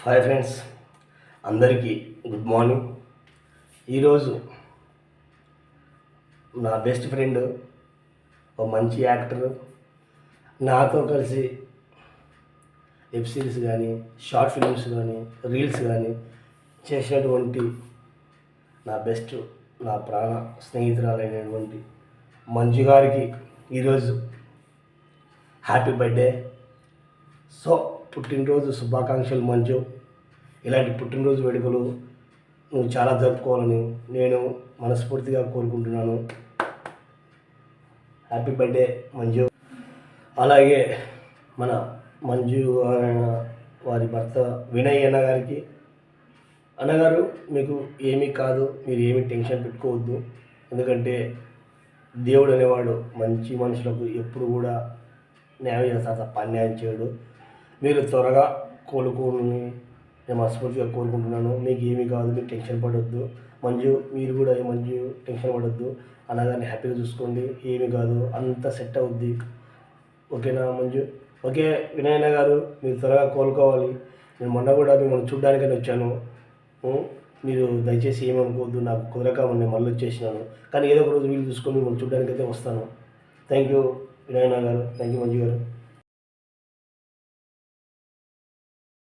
Hi friends, అందరికీ good morning. ఈరోజు నా బెస్ట్ ఫ్రెండ్, ఒక మంచి యాక్టర్, నాతో కలిసి వెబ్ సిరీస్ కానీ, షార్ట్ ఫిల్మ్స్ కానీ, రీల్స్ కానీ చేసినటువంటి నా ప్రాణ స్నేహితురాలైనటువంటి మంజు గారికి ఈరోజు హ్యాపీ బర్త్డే. సో పుట్టినరోజు శుభాకాంక్షలు మంజు. ఇలాంటి పుట్టినరోజు వేడుకలు నువ్వు చాలా జరుపుకోవాలని నేను మనస్ఫూర్తిగా కోరుకుంటున్నాను. Happy birthday Manju. అలాగే మన మంజు వారి భర్త వినయ్ అన్నగారికి, అన్నగారు మీకు ఏమీ కాదు, మీరు ఏమీ టెన్షన్ పెట్టుకోవద్దు. ఎందుకంటే దేవుడు అనేవాడు మంచి మనుషులకు ఎప్పుడు కూడా న్యాయం చేస్తాడు తప్ప అన్యాయం చేయడు. మీరు త్వరగా కోలుకోని నేను మనస్ఫూర్తిగా కోరుకుంటున్నాను. మీకు ఏమీ కాదు, మీరు టెన్షన్ పడొద్దు. మీరు కూడా టెన్షన్ పడొద్దు. అన్నగారిని హ్యాపీగా చూసుకోండి, ఏమీ కాదు, అంతా సెట్ అవుద్ది. ఓకేనా మంజు? ఓకే వినయన్న గారు, మీరు త్వరగా కోలుకోవాలి. నేను మొన్న కూడా మిమ్మల్ని చూడ్డానికని వచ్చాను. మీరు దయచేసి ఏమనుకోవద్దు, నాకు కుదరక నేను మళ్ళీ వచ్చేసినాను. కానీ ఏదో ఒక రోజు వీలు చూసుకొని మిమ్మల్ని చూడ్డానికైతే వస్తాను. థ్యాంక్ యూ వినయన్న గారు, థ్యాంక్ యూ మంజు గారు.